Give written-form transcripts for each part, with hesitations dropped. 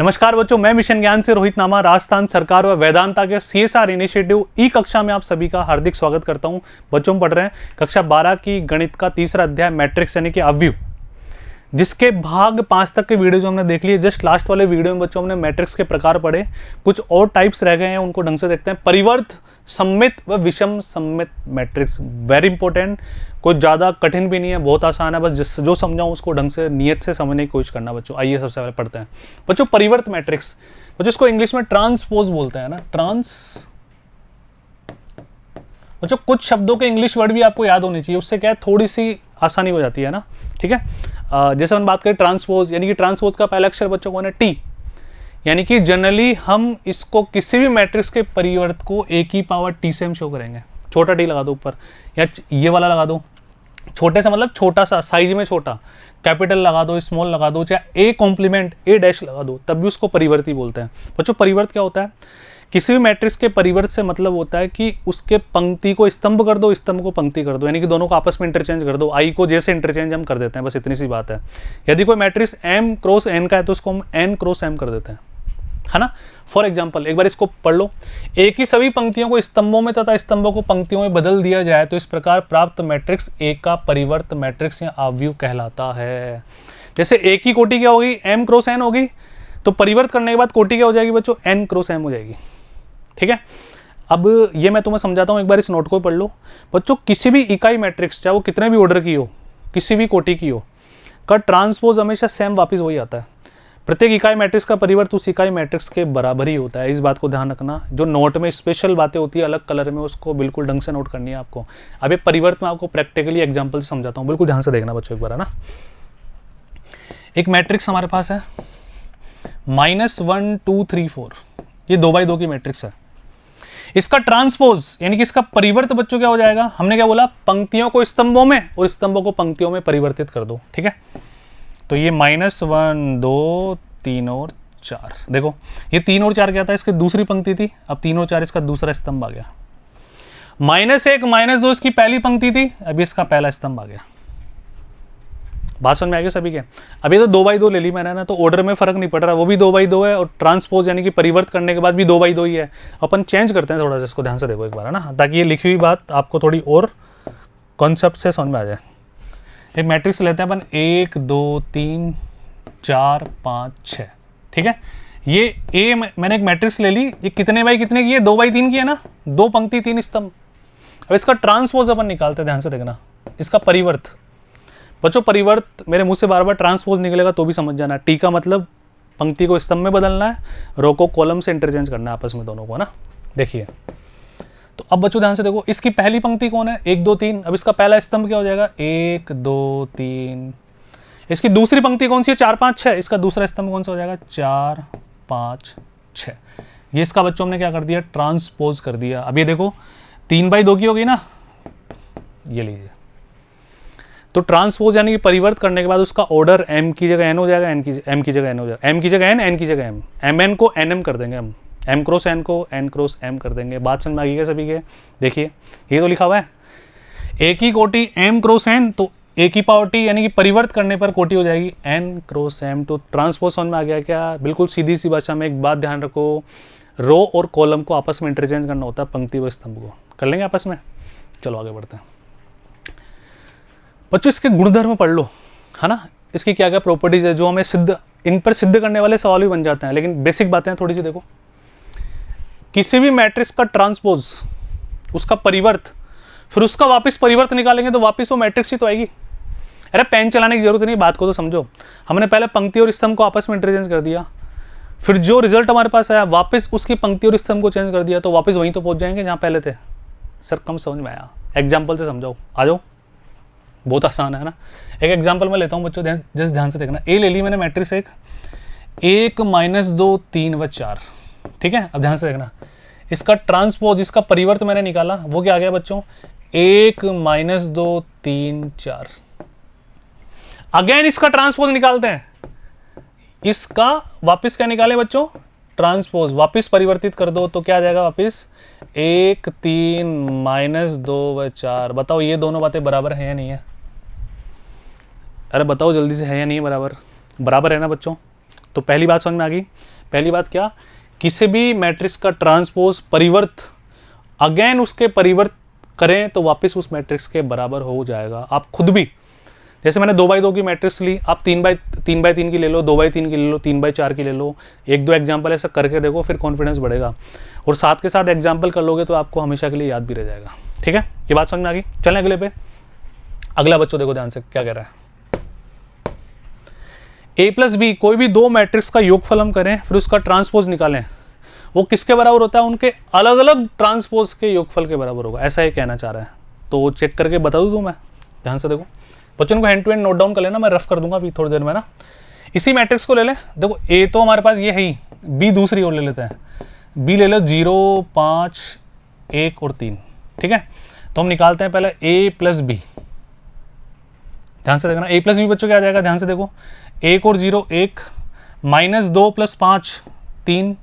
नमस्कार बच्चों, मैं मिशन ज्ञान से रोहित नामा राजस्थान सरकार व वेदांता के CSR इनिशिएटिव ई कक्षा में आप सभी का हार्दिक स्वागत करता हूं। बच्चों पढ़ रहे हैं कक्षा 12 की गणित का तीसरा अध्याय मैट्रिक्स यानी कि अवयव, जिसके भाग 5 तक के वीडियो जो हमने देख लिए। जस्ट लास्ट वाले वीडियो में बच्चों हमने मैट्रिक्स के प्रकार पढ़े, कुछ और टाइप्स रह गए हैं, उनको ढंग से देखते हैं। परिवर्त, सममित व विषम सममित मैट्रिक्स, वेरी इंपॉर्टेंट, कोई ज़्यादा कठिन भी नहीं है, बहुत आसान है, बस जो समझाऊँ उसको ढंग से नियत से समझने की कोशिश करना बच्चों। आइए सबसे पहले पढ़ते हैं बच्चों परिवर्त मैट्रिक्स। बच्चों इसको इंग्लिश में ट्रांसपोज बोलते हैं ना, बच्चों कुछ शब्दों के इंग्लिश वर्ड भी आपको याद होनी चाहिए, उससे क्या है थोड़ी सी आसानी हो जाती है ना, ठीक है। जैसे हम बात करें ट्रांसपोज, यानी कि ट्रांसपोज का पहला अक्षर बच्चों कौन है? टी, यानी कि जनरली हम इसको किसी भी मैट्रिक्स के परिवर्त को एक ही पावर टी से हम शो करेंगे। छोटा टी लगा दो ऊपर, या ये वाला लगा दो, छोटे से मतलब छोटा सा, साइज में छोटा, कैपिटल लगा दो, स्मॉल लगा दो, चाहे ए कॉम्प्लीमेंट ए डैश लगा दो, तब भी उसको परिवर्त ही बोलते हैं। बच्चों परिवर्त क्या होता है? किसी भी मैट्रिक्स के परिवर्त से मतलब होता है कि उसके पंक्ति को स्तंभ कर दो, स्तंभ को पंक्ति कर दो, यानी कि दोनों को आपस में इंटरचेंज कर दो। आई को जैसे इंटरचेंज हम कर देते हैं, बस इतनी सी बात है। यदि कोई मैट्रिक्स m क्रॉस n का है तो उसको हम n क्रॉस m कर देते हैं, है ना। फॉर एग्जाम्पल एक बार इसको पढ़ लो, एक ही सभी पंक्तियों को स्तंभों में तथा स्तंभों को पंक्तियों में बदल दिया जाए तो इस प्रकार प्राप्त मैट्रिक्स ए का परिवर्त मैट्रिक्स या अवयव कहलाता है। जैसे एक ही कोटि क्या होगी? m क्रॉस n होगी, तो परिवर्त करने के बाद कोटि क्या हो जाएगी बच्चों? n क्रॉस m हो जाएगी, ठीक है। अब ये मैं तुम्हें समझाता हूँ, एक बार इस नोट को पढ़ लो बच्चों। किसी भी इकाई मैट्रिक्स, चाहे वो कितने भी ऑर्डर की हो, किसी भी कोटि की हो, का ट्रांसपोज हमेशा सेम वापस वही आता है। प्रत्येक इकाई मैट्रिक्स का परिवर्त उस इकाई मैट्रिक्स के बराबर ही होता है, इस बात को ध्यान रखना। जो नोट में स्पेशल बातें होती है अलग कलर में, उसको बिल्कुल ढंग से नोट करनी है आपको। अब ये परिवर्त में आपको प्रैक्टिकली एग्जाम्पल से समझाता हूँ, बिल्कुल ध्यान से देखना बच्चों एक बार, है ना। एक मैट्रिक्स हमारे पास है -1 2 3 4, ये 2x2 की मैट्रिक्स है। इसका ट्रांसपोज यानी कि इसका परिवर्त बच्चों क्या हो जाएगा? हमने क्या बोला? पंक्तियों को स्तंभों में और स्तंभों को पंक्तियों में परिवर्तित कर दो, ठीक है। तो ये -1 2 3 और 4, देखो ये 3 और 4 क्या था? इसकी दूसरी पंक्ति थी, अब 3 और 4 इसका दूसरा स्तंभ आ गया। -1 -2 इसकी पहली पंक्ति थी, अभी इसका पहला स्तंभ आ गया। बात समझ में आ गई सभी के? अभी तो 2x2 ले ली मैंने ना, तो ऑर्डर में फर्क नहीं पड़ रहा, वो भी 2x2 है और ट्रांसपोज यानी कि परिवर्त करने के बाद भी 2x2 ही है। अपन चेंज करते हैं थोड़ा सा, इसको ध्यान से देखो एक बार, है ना, ताकि ये लिखी हुई बात आपको थोड़ी और कॉन्सेप्ट से समझ में आ जाए। एक मैट्रिक्स लेते हैं अपन 1 2 3 4 5 6, ठीक है। ये ए मैंने एक मैट्रिक्स ले ली, ये कितने बाई कितने की है? 2x3 की है ना, 2 पंक्ति 3 स्तंभ। अब इसका ट्रांसपोज अपन निकालते हैं, ध्यान से देखना। इसका परिवर्त बच्चों, परिवर्त मेरे मुंह से बार बार ट्रांसपोज निकलेगा तो भी समझ जाना। टी का मतलब पंक्ति को स्तंभ में बदलना है, रो को कॉलम से इंटरचेंज करना है आपस में दोनों को, ना। देखिए तो अब बच्चों ध्यान से देखो, इसकी पहली पंक्ति कौन है? 1 2 3। अब इसका पहला स्तंभ क्या हो जाएगा? 1 2 3। इसकी दूसरी पंक्ति कौन सी है? 4 5 6। इसका दूसरा स्तंभ कौन सा हो जाएगा? 4 5 6। ये इसका बच्चों हमने क्या कर दिया? ट्रांसपोज कर दिया। अब ये देखो 3/2 की होगी ना, ये लीजिए। तो ट्रांसपोज यानी कि परिवर्त करने के बाद उसका ऑर्डर m की जगह n हो जाएगा, m की जगह n हो जाएगा, m की जगह n की जगह m, mn को nm कर देंगे हम, m क्रॉस n को n क्रॉस m कर देंगे। बात समझ में आ गई क्या सभी के? देखिए ये तो लिखा हुआ है एक ही कोटि m क्रॉस n, तो एक ही पावर t यानी कि परिवर्त करने पर कोटि हो जाएगी n क्रॉस m। तो ट्रांसपोज समझ में आ गया क्या? बिल्कुल सीधी सी भाषा में एक बात ध्यान रखो, रो और कॉलम को आपस में इंटरचेंज करना होता है, पंक्ति व स्तंभ को कर लेंगे आपस में। चलो आगे बढ़ते हैं बच्चों। इसके गुणधर्म पढ़ लो, है ना, इसकी क्या क्या प्रॉपर्टीज है जो हमें सिद्ध, इन पर सिद्ध करने वाले सवाल भी बन जाते हैं, लेकिन बेसिक बातें थोड़ी सी देखो। किसी भी मैट्रिक्स का ट्रांसपोज, उसका परिवर्त, फिर उसका वापस परिवर्त निकालेंगे तो वापस वो मैट्रिक्स ही तो आएगी। अरे पेन चलाने की जरूरत नहीं, बात को तो समझो। हमने पहले पंक्ति और स्तंभ को आपस में इंटरचेंज कर दिया, फिर जो रिजल्ट हमारे पास आया वापस उसकी पंक्ति और स्तंभ को चेंज कर दिया, तो वापस वहीं तो पहुंच जाएंगे जहां पहले थे। सर कम समझ में आया? एग्जाम्पल से समझाओ, आ जाओ, बहुत आसान है ना। एक एग्जांपल मैं लेता हूं बच्चों, जस्ट ध्यान से देखना। ए ले ली मैंने मैट्रिक्स, एक -2 3 व 4, ठीक है। अब ध्यान से देखना, इसका ट्रांसपोज, इसका परिवर्त मैंने निकाला, वो क्या आ गया बच्चों? 1 -2 3 4। अगेन इसका ट्रांसपोज निकालते हैं, इसका वापस क्या निकाले बच्चों? ट्रांसपोज, वापस परिवर्तित कर दो तो क्या आ जाएगा वापस? 1 3 -2 व 4। बताओ ये दोनों बातें बराबर है या नहीं है? अरे बताओ जल्दी से, है या नहीं बराबर? बराबर है ना बच्चों? तो पहली बात समझ में आ गई। पहली बात क्या, किसी भी मैट्रिक्स का ट्रांसपोज परिवर्त अगेन उसके परिवर्त करें तो वापस उस मैट्रिक्स के बराबर हो जाएगा। आप खुद भी, जैसे मैंने 2x2 की मैट्रिक्स ली, आप 3x3 की ले लो, 2x3 की ले लो, 3x4 की ले लो, एक दो एग्जाम्पल ऐसा करके देखो, फिर कॉन्फिडेंस बढ़ेगा और साथ के साथ एग्जाम्पल कर लोगे तो आपको हमेशा के लिए याद भी रह जाएगा। ठीक है, ये बात समझ में आ गई। चलें अगले पे। अगला बच्चों देखो ध्यान से क्या कह रहा है। a+b कोई भी दो मैट्रिक्स का योगफल हम करें फिर उसका ट्रांसपोज निकालें, वो किसके बराबर होता है, उनके अलग अलग ट्रांसपोज के योगफल के बराबर होगा, ऐसा ही कहना चाह रहा है। तो चेक करके बता दूं मैं, ध्यान से देखो बच्चों को, hand to hand note down कर लेना, मैं रफ कर दूंगा अभी थोड़ी देर में ना। इसी मैट्रिक्स को ले लें, देखो ए तो हमारे पास ये है ही, बी दूसरी ओर ले लेते हैं, बी ले लो 0, 5, 1 और 3। ठीक है, तो हम निकालते हैं पहले a+b। ध्यान से देखना, a+b बच्चों क्या आ जाएगा, ध्यान से देखो, 1 और 0 1, -2 + 5 3,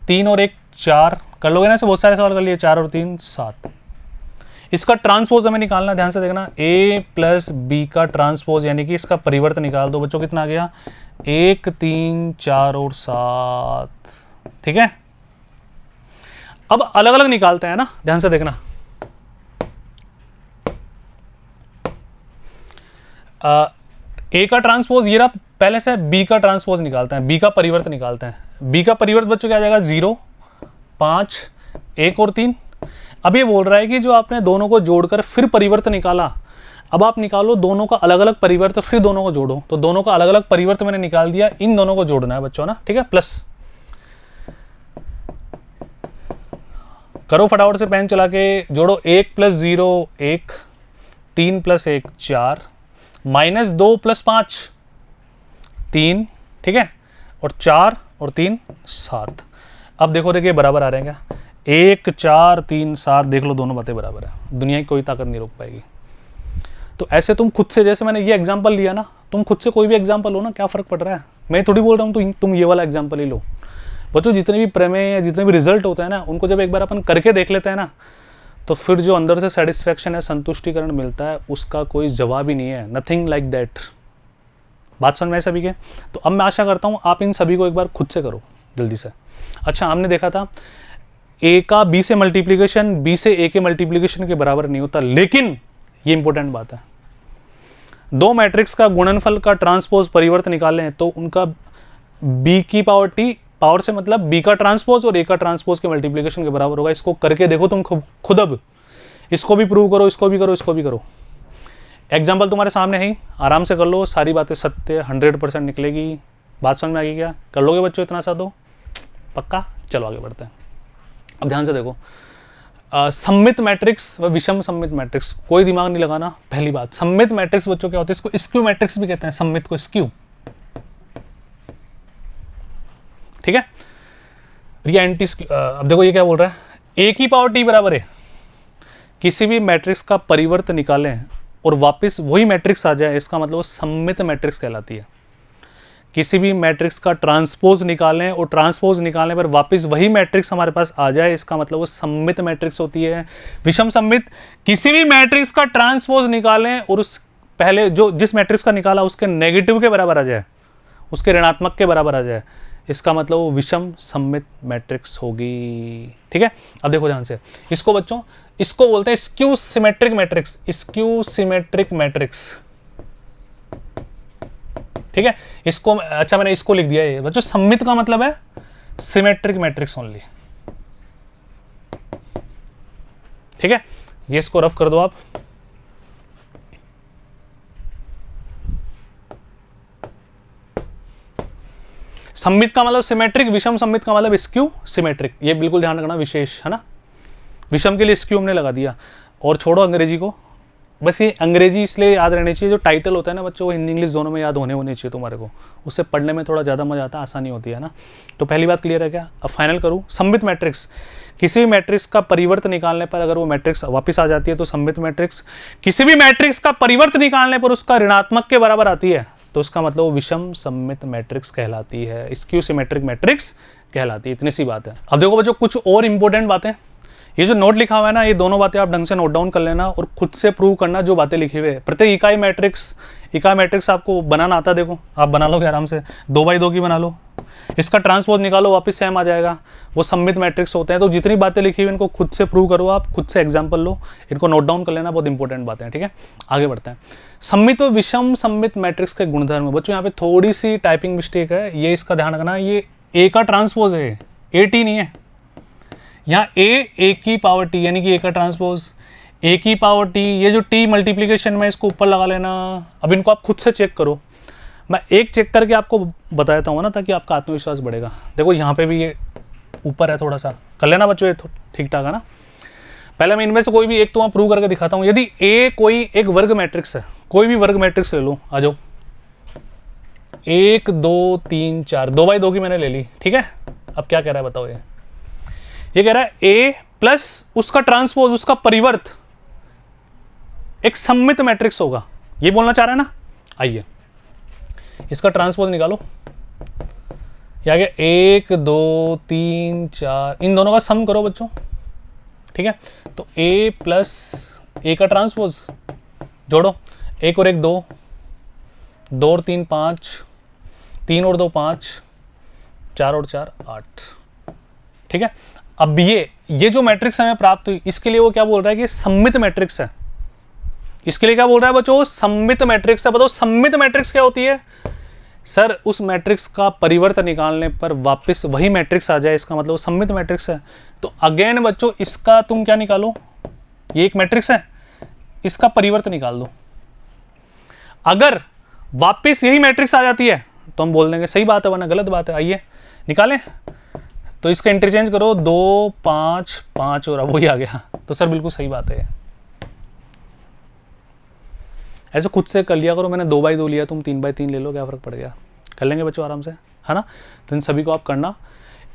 3 और 1 4, कर लोगे ना, ऐसे बहुत सारे सवाल कर लिए, 4 और 3 7। इसका ट्रांसपोज हमें निकालना, ध्यान से देखना, a+b का ट्रांसपोज यानी कि इसका परिवर्त निकाल दो बच्चों, कितना आ गया, 1 3 4 और 7। ठीक है, अब अलग अलग निकालते हैं ना, ध्यान से देखना। ए का ट्रांसपोज ये रहा, पहले से बी का ट्रांसपोज निकालते हैं, बी का परिवर्त निकालते हैं। बी का परिवर्त बच्चों क्या आ जाएगा, 0, 5, 1 और 3। अब ये बोल रहा है कि जो आपने दोनों को जोड़कर फिर परिवर्त निकाला, अब आप निकालो दोनों का अलग अलग परिवर्त, फिर दोनों को जोड़ो। तो दोनों का अलग अलग परिवर्त मैंने निकाल दिया, इन दोनों को जोड़ना है बच्चों ना। ठीक है, प्लस करो फटाफट से, पेन चला के जोड़ो, 1 + 0 1, 3 + 1 4, -2 + 5 3। ठीक है, और 4 और 3 7। अब देखो देखिए बराबर आ रहे हैं क्या, 1 4 3 7, देख लो दोनों बातें बराबर है, दुनिया की कोई ताकत नहीं रोक पाएगी। तो ऐसे तुम खुद से, जैसे मैंने ये एग्जांपल लिया ना, तुम खुद से कोई भी एग्जांपल हो ना, क्या फर्क पड़ रहा है, मैं थोड़ी बोल रहा हूँ तो तुम ये वाला एग्जांपल ही लो। बच्चों जितने भी प्रमेय या जितने भी रिजल्ट होते हैं ना, उनको जब एक बार अपन करके देख लेते हैं ना, तो फिर जो अंदर से सेटिस्फैक्शन है, संतुष्टिकरण मिलता है, उसका कोई जवाब ही नहीं है। Nothing like that. बात समझ में आए सभी के? तो अब मैं आशा करता हूँ आप इन सभी को एक बार खुद से करो जल्दी से। अच्छा, हमने देखा था ए का बी से मल्टीप्लीकेशन बी से ए के मल्टीप्लीकेशन के बराबर नहीं होता, लेकिन ये इंपॉर्टेंट बात है, दो मैट्रिक्स का गुणनफल का ट्रांसपोज परिवर्त निकालें तो उनका बी की पावर टी, पावर से मतलब बी का ट्रांसपोज और ए का ट्रांसपोज के मल्टीप्लीकेशन के बराबर होगा। इसको करके देखो तुम खुद, अब इसको भी प्रूव करो, इसको भी करो, इसको भी करो। एग्जाम्पल तुम्हारे सामने है ही, आराम से कर लो, सारी बातें सत्य 100% निकलेगी। बात समझ में आ गई क्या? कर लोगे बच्चों इतना सा तो पक्का? चलो आगे बढ़ते हैं। अब ध्यान से देखो, सममित मैट्रिक्स व विषम सममित मैट्रिक्स, कोई दिमाग नहीं लगाना। पहली बात, सममित मैट्रिक्स बच्चों क्या होता है, इसको स्क्यू मैट्रिक्स भी कहते हैं, सममित को स्क्यू। ठीक है, ये एंटी स्क्यू। अब देखो ये क्या बोल रहा है, ए की पावर टी बराबर है, किसी भी मैट्रिक्स का परिवर्त निकालें और वापस वही मैट्रिक्स आ जाए, इसका मतलब वो सममित मैट्रिक्स कहलाती है। किसी भी मैट्रिक्स का ट्रांसपोज निकालें और ट्रांसपोज निकालने पर वापस वही मैट्रिक्स हमारे पास आ जाए, इसका मतलब वो सममित मैट्रिक्स होती है। विषम सममित, किसी भी मैट्रिक्स का ट्रांसपोज निकालें और उस पहले जो जिस मैट्रिक्स का निकाला उसके नेगेटिव के बराबर आ जाए, उसके ऋणात्मक के बराबर आ जाए, इसका मतलब वो विषम सममित मैट्रिक्स होगी। ठीक है, अब देखो ध्यान से, इसको बच्चों, इसको बोलते हैं skew symmetric matrix, skew symmetric matrix. ठीक है, इसको, अच्छा मैंने इसको लिख दिया है बच्चों, सममित का मतलब है सिमेट्रिक मैट्रिक्स ओनली। ठीक है, ये इसको रफ कर दो आप। सममित का मतलब सिमेट्रिक, विषम सममित का मतलब स्क्यू सिमेट्रिक। ये बिल्कुल ध्यान रखना, विशेष है ना, विषम के लिए स्क्यू हमने लगा दिया। और छोड़ो अंग्रेजी को, बस ये अंग्रेजी इसलिए याद रहनी चाहिए, जो टाइटल होता है ना बच्चों, वो हिंदी इंग्लिश दोनों में याद होने चाहिए तुम्हारे को, उससे पढ़ने में थोड़ा ज़्यादा मजा आता है, आसानी होती है ना। तो पहली बात क्लियर है क्या? अब फाइनल करूँ, सममित मैट्रिक्स, किसी भी मैट्रिक्स का परिवर्त निकालने पर अगर वो मैट्रिक्स वापस आ जाती है तो सममित मैट्रिक्स। किसी भी मैट्रिक्स का परिवर्त निकालने पर उसका ऋणात्मक के बराबर आती है तो उसका मतलब वो विषम सममित मैट्रिक्स कहलाती है, स्क्यू सिमेट्रिक मैट्रिक्स कहलाती है। इतनी सी बात है। अब देखो बच्चों, कुछ और इंपॉर्टेंट बातें, ये जो नोट लिखा हुआ है ना, ये दोनों बातें आप ढंग से नोट डाउन कर लेना और खुद से प्रूव करना जो बातें लिखी हुई है। प्रत्येक इकाई मैट्रिक्स आपको बनाना आता है, देखो आप बना लोगे आराम से, 2x2 की बना लो, इसका ट्रांसपोज निकालो, वापस सेम आ जाएगा। वो सममित मैट्रिक्स होते हैं। तो जितनी बातें लिखी हुई इनको खुद से प्रूव करो, आप खुद से एग्जाम्पल लो, इनको नोट डाउन कर लेना, बहुत इंपॉर्टेंट बातें हैं। ठीक है, आगे बढ़ते हैं। सममित व विषम सममित मैट्रिक्स के गुणधर्म। बच्चों यहाँ पे थोड़ी सी टाइपिंग मिस्टेक है, ये इसका ध्यान रखना, ये ए का ट्रांसपोज है, ए टी नहीं है। यहाँ ए की पावर टी यानी कि ए का ट्रांसपोज, ए की पावर टी, ये जो टी मल्टीप्लीकेशन में इसको ऊपर लगा लेना। अब इनको आप खुद से चेक करो, मैं एक चेक करके आपको बता देता हूँ ना, ताकि आपका आत्मविश्वास बढ़ेगा। देखो यहाँ पे भी ये ऊपर है, थोड़ा सा कर लेना बच्चों, ये ठीक ठाक है ना। पहले मैं इनमें से कोई भी एक तो वहाँ प्रूव करके दिखाता हूँ। यदि ए कोई एक वर्ग मैट्रिक्स है, कोई भी वर्ग मैट्रिक्स ले लो, आ जाओ, 1 2 3 4, 2x2 की मैंने ले ली। ठीक है, अब क्या कह रहा है बताओ, ये कह रहा है ए प्लस उसका ट्रांसपोज, उसका परिवर्त एक सममित मैट्रिक्स होगा, ये बोलना चाह रहा है ना। आइए इसका ट्रांसपोज निकालो, ये आ गया 1 2 3 4, इन दोनों का सम करो बच्चों। ठीक है, तो a प्लस ए का ट्रांसपोज जोड़ो, 1 और 1 2, 2 और 3 5, 3 और 2 5, 4 और 4 8। ठीक है, अब ये जो मैट्रिक्स हमें प्राप्त हुई, इसके लिए वो क्या बोल रहा है कि सममित मैट्रिक्स है। इसके लिए क्या बोल रहा है बच्चों, सममित मैट्रिक्स है। बताओ सममित मैट्रिक्स क्या होती है? सर उस मैट्रिक्स का परिवर्तन निकालने पर वापस वही मैट्रिक्स आ जाए, इसका मतलब सममित मैट्रिक्स है। तो अगेन बच्चों इसका तुम क्या निकालो, ये एक मैट्रिक्स है, इसका परिवर्तन निकाल दो। अगर वापस यही मैट्रिक्स आ जाती है तो हम बोल देंगे सही बात है, वरना गलत बात है। आइए निकालें, तो इसका इंटरचेंज करो, 2 5 5 और वही आ गया, तो सर बिल्कुल सही बात है। ऐसे खुद से कर लिया करो, मैंने 2x2 लिया, तुम 3x3 ले लो, क्या फर्क पड़ गया, कर लेंगे बच्चों आराम से, है ना। तो इन सभी को आप करना।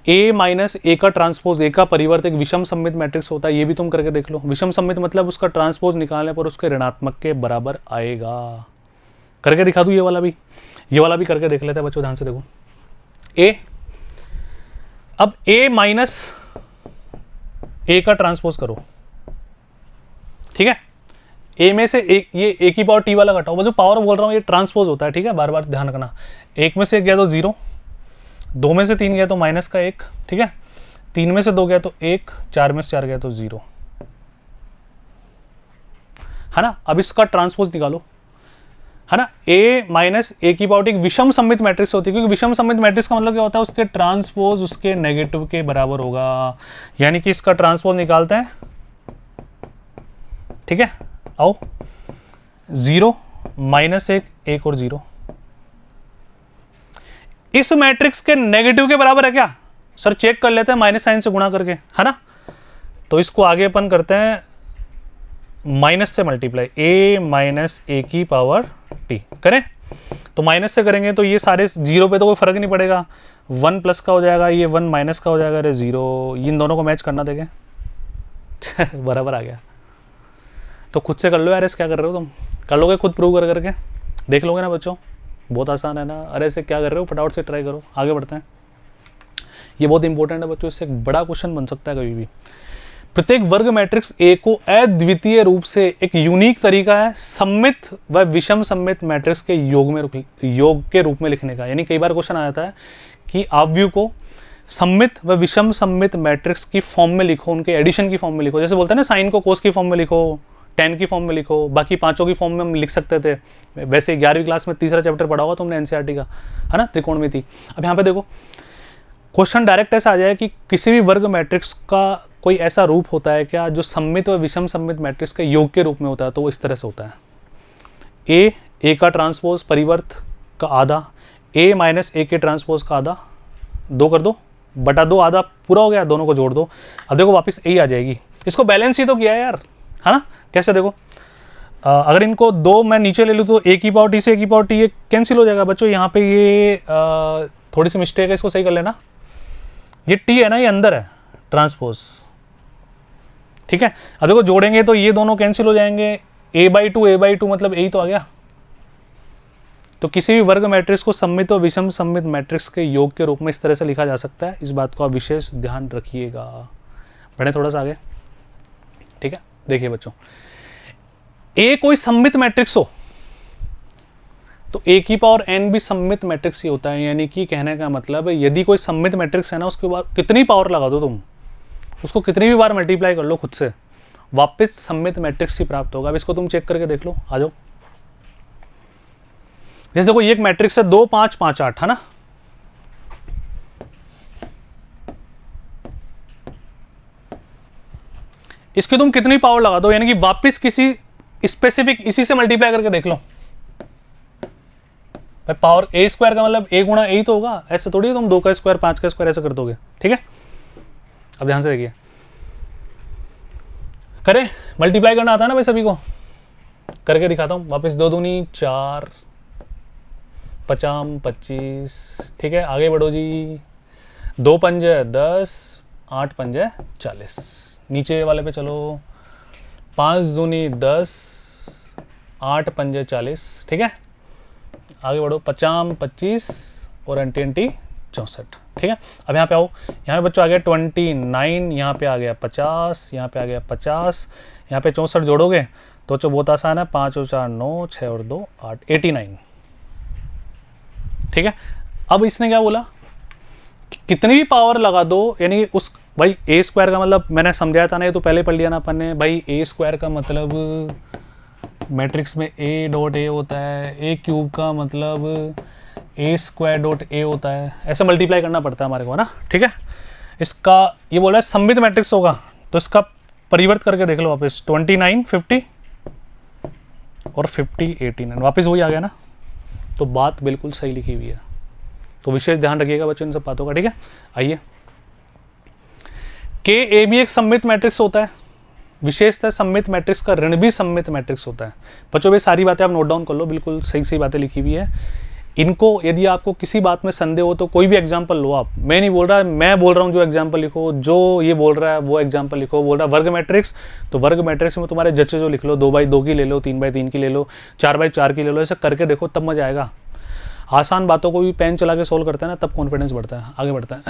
a माइनस ए का ट्रांसपोज, ए का परिवर्त एक विषम सममित मैट्रिक्स होता है, ये भी तुम करके देख लो। विषम सममित मतलब उसका ट्रांसपोज निकालने पर उसके ऋणात्मक के बराबर आएगा। करके दिखा दूं, ये वाला भी करके देख लेते हैं बच्चों, ध्यान से देखो। a, अब a माइनस ए का ट्रांसपोज करो। ठीक है, ए में से एक, ये ए की पावर टी वाला घटाओ, जो पावर बोल रहा हूँ ये ट्रांसपोज होता है। ठीक है, बार बार ध्यान रखना। 1 में से 1 गया तो 0, 2 में से 3 गया तो माइनस का 1, ठीक है, 3 में से 2 गया तो 1, 4 में से 4 गया तो 0, है ना। अब इसका ट्रांसपोज निकालो, है ना। a माइनस ए की पावर टी एक विषम सममित मैट्रिक्स होती है, क्योंकि विषम सममित मैट्रिक्स का मतलब क्या होता है, उसके ट्रांसपोज उसके नेगेटिव के बराबर होगा। यानी कि इसका ट्रांसपोज निकालते हैं। ठीक है, आओ, 0 माइनस 1, 1 और 0 इस मैट्रिक्स के नेगेटिव के बराबर है क्या? सर चेक कर लेते हैं माइनस साइन से गुणा करके, है ना। तो इसको आगे अपन करते हैं माइनस से मल्टीप्लाई, a माइनस ए की पावर t करें। तो माइनस से करेंगे तो ये सारे 0 पे तो कोई फर्क नहीं पड़ेगा, 1 प्लस का हो जाएगा, ये 1 माइनस का हो जाएगा, अरे 0, इन दोनों को मैच करना देखें बराबर आ गया। तो खुद से कर लो यार, ऐसे क्या कर रहे हो तुम, कर लोगे खुद प्रूव कर करके देख लोगे ना बच्चों, बहुत आसान है ना। अरे ऐसे क्या कर रहे हो, फटाफट से ट्राई करो, आगे बढ़ते हैं। ये बहुत इंपॉर्टेंट है बच्चों, इससे एक बड़ा क्वेश्चन बन सकता है कभी भी। प्रत्येक वर्ग मैट्रिक्स ए को अद्वितीय रूप से एक यूनिक तरीका है सममित व विषम सममित मैट्रिक्स के योग के रूप में लिखने का। यानी कई बार क्वेश्चन आ जाता है कि आव्यूह को सममित व विषम सममित मैट्रिक्स की फॉर्म में लिखो, उनके एडिशन की फॉर्म में लिखो। जैसे बोलते हैं ना, साइन को कोस की फॉर्म में लिखो, tan की फॉर्म में लिखो, बाकी पांचों की फॉर्म में हम लिख सकते थे। वैसे 11वीं क्लास में तीसरा चैप्टर पढ़ा होगा तुमने एनसीईआरटी का, है ना, त्रिकोणमिति। अब यहाँ पे देखो क्वेश्चन डायरेक्ट ऐसा आ जाए कि किसी भी वर्ग मैट्रिक्स का कोई ऐसा रूप होता है क्या जो सममित व विषम सममित मैट्रिक्स के योग के रूप में होता है? तो वो इस तरह से होता है, ए का ट्रांसपोज परिवर्त का आधा, a माइनस ए के ट्रांसपोज का आधा, 2 कर दो बटा 2, आधा पूरा हो गया, दोनों को जोड़ दो। अब देखो वापस a आ जाएगी। इसको बैलेंस ही तो किया है यार, है ना। कैसे देखो, अगर इनको 2 मैं नीचे ले लूँ तो a की पावर t से a की पावर t ये कैंसिल हो जाएगा बच्चों। यहाँ पे ये थोड़ी सी मिस्टेक है, इसको सही कर लेना। ये t है ना, ये अंदर है ट्रांसपोज, ठीक है। अब देखो जोड़ेंगे तो ये दोनों कैंसिल हो जाएंगे, a/2 मतलब a ही तो आ गया। तो किसी भी वर्ग मैट्रिक्स को सममित और विषम सममित मैट्रिक्स के योग के रूप में इस तरह से लिखा जा सकता है। इस बात को आप विशेष ध्यान रखिएगा। बढ़े थोड़ा सा आगे, ठीक है, देखिए बच्चों, ए कोई सममित मैट्रिक्स हो तो ए की पावर एन भी सममित मैट्रिक्स ही होता है। यानी कि कहने का मतलब है यदि कोई सममित मैट्रिक्स है ना, उसके बाद कितनी पावर लगा दो तुम, उसको कितनी भी बार मल्टीप्लाई कर लो खुद से, वापस सममित मैट्रिक्स ही प्राप्त होगा। अब इसको तुम चेक करके देख लो, आ जाओ। जैसे देखो ये एक मैट्रिक्स है 2 5 5 8, है ना, इसकी तुम कितनी पावर लगा दो, यानी कि वापस किसी स्पेसिफिक इसी से मल्टीप्लाई करके देख लो। भाई पावर ए स्क्वायर का मतलब ए गुणा ए ही तो होगा, ऐसे थोड़ी तुम 2 का स्क्वायर 5 का स्क्वायर ऐसे कर दोगे। ठीक है, अब ध्यान से देखिए, करें, मल्टीप्लाई करना आता है ना भाई सभी को, करके दिखाता हूं। वापस 2 दूनी 4, 5 25, ठीक है, आगे बढ़ो जी। 2 पंजे 10, 8 पंजे 40, नीचे वाले पे चलो। 5 दूनी 10, 8 पंजे 40, ठीक है, आगे बढ़ो। 50 25 और अंटी 64, ठीक है। अब यहाँ पे आओ, यहाँ पे बच्चों आ गया 29, यहाँ पे आ गया 50, यहाँ पे आ गया 50, यहाँ पे 64 जोड़ोगे तो जो बहुत आसान है, 5 और 4 9, 6 और 2 8, 89, ठीक है। अब इसने क्या बोला, कितनी भी पावर लगा दो, यानी उस भाई ए स्क्वायर का मतलब मैंने समझाया था ना, ये तो पहले पढ़ लिया ना अपन ने भाई। ए स्क्वायर का मतलब मैट्रिक्स में ए डॉट ए होता है, ए क्यूब का मतलब ए स्क्वायर डॉट ए होता है, ऐसे मल्टीप्लाई करना पड़ता है हमारे को, ना, ठीक है। इसका ये बोला है सममित मैट्रिक्स होगा, तो इसका परिवर्त करके देख लो वापस। 29 50 और 50 89, वापस वही आ गया ना, तो बात बिल्कुल सही लिखी हुई है। तो विशेष ध्यान रखिएगा बच्चों इन सब बातों का, ठीक है। आइए, के ए भी एक सममित मैट्रिक्स होता है, विशेषतः सममित मैट्रिक्स का ऋण भी सममित मैट्रिक्स होता है। बच्चों ये सारी बातें आप नोट डाउन कर लो, बिल्कुल सही सही बातें लिखी हुई है। इनको यदि आपको किसी बात में संदेह हो तो कोई भी एग्जाम्पल लो आप, मैं नहीं बोल रहा, मैं बोल रहा हूँ जो एग्जाम्पल लिखो, जो ये बोल रहा है वो एग्जाम्पल लिखो। बोल रहा है वर्ग मैट्रिक्स, तो वर्ग मैट्रिक्स में तुम्हारे जच्चे जो लिख लो, 2x2 की ले लो, 3x3 की ले लो, 4x4 की ले लो, ऐसे करके देखो तब मजा आएगा। आसान बातों को भी पेन चला के सोल्व करता है ना, तब कॉन्फिडेंस बढ़ता है, आगे बढ़ता है।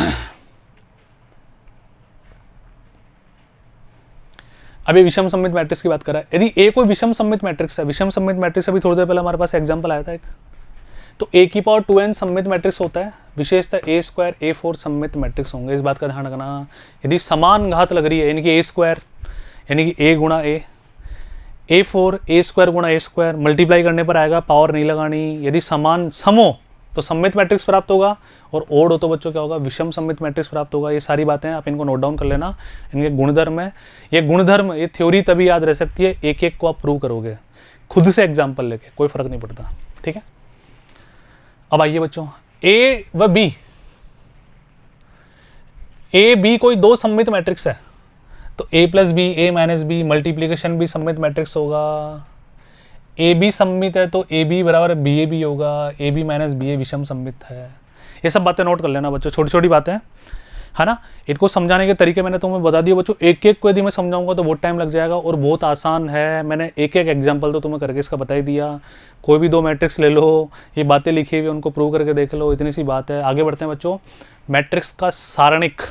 अभी विषम सममित मैट्रिक्स की बात कर रहा है, यदि ए कोई विषम सममित मैट्रिक्स है, विषम सममित मैट्रिक्स अभी थोड़ी देर पहले हमारे पास एग्जांपल आया था एक, तो ए की पावर 2n सममित मैट्रिक्स होता है, विशेषतः ए स्क्वायर A4 सममित मैट्रिक्स होंगे। इस बात का ध्यान रखना। यदि समान घात लग रही है, यानी कि ए स्क्वायर यानी कि ए गुणा ए, A4 ए स्क्वायर गुणा ए स्क्वायर, मल्टीप्लाई करने पर आएगा, पावर नहीं लगानी। यदि समान सम हो तो सममित मैट्रिक्स प्राप्त होगा, और ओड हो तो बच्चों क्या होगा, विषम सममित मैट्रिक्स प्राप्त होगा। ये सारी बातें आप इनको नोट डाउन कर लेना, इनके गुणधर्म है। ये गुणधर्म, ये थ्योरी तभी याद रह सकती है एक एक को आप प्रूव करोगे खुद से एग्जाम्पल लेके, कोई फर्क नहीं पड़ता, ठीक है। अब आइए बच्चों, ए व बी, ए बी कोई दो सममित मैट्रिक्स है, तो ए प्लस बी, ए माइनस बी, मल्टीप्लीकेशन भी सममित मैट्रिक्स होगा। ए बी सममित है तो ए बी बराबर बी ए बी होगा, ए बी माइनस बी ए विषम सममित है। ये सब बातें नोट कर लेना बच्चों, छोटी छोटी बातें है ना। इनको समझाने के तरीके मैंने तुम्हें बता दिए बच्चों, एक एक को यदि मैं समझाऊंगा तो बहुत टाइम लग जाएगा, और बहुत आसान है। मैंने एक एक एग्जांपल तो तुम्हें करके इसका बता ही दिया। कोई भी दो मैट्रिक्स ले लो, ये बातें लिखी हुई उनको प्रूव करके देख लो, इतनी सी बात है। आगे बढ़ते हैं बच्चों, मैट्रिक्स का सारणिक,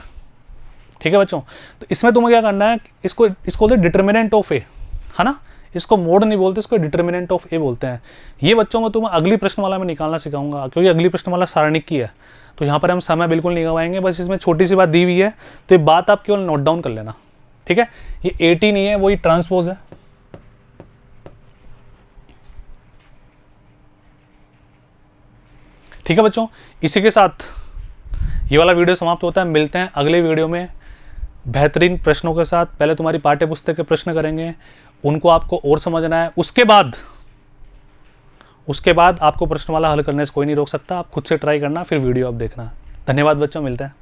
ठीक है बच्चों। तो इसमें तुम्हें क्या करना है, इसको बोलते हैं डिटर्मिनेंट ऑफ ए, है ना। इसको मोड नहीं बोलते, इसको डिटर्मिनेंट ऑफ ए बोलते हैं। ये बच्चों को तुम्हें अगली प्रश्नमाला में निकालना सिखाऊंगा, क्योंकि अगली प्रश्नमाला सारणिक की है, तो यहाँ पर हम समय बिल्कुल नहीं गवाएंगे। बस इसमें छोटी सी बात दी हुई है, तो ये बात आप केवल नोट डाउन कर लेना, ठीक है। ये 80 नहीं है, वही ट्रांसपोज है, ठीक है बच्चों। इसी के साथ ये वाला वीडियो समाप्त होता है। मिलते हैं अगले वीडियो में बेहतरीन प्रश्नों के साथ। पहले तुम्हारी पाठ्य पुस्तक के प्रश्न करेंगे, उनको आपको और समझना है। उसके बाद आपको प्रश्नमाला हल करने से कोई नहीं रोक सकता। आप खुद से ट्राई करना, फिर वीडियो आप देखना। धन्यवाद बच्चों, मिलते हैं।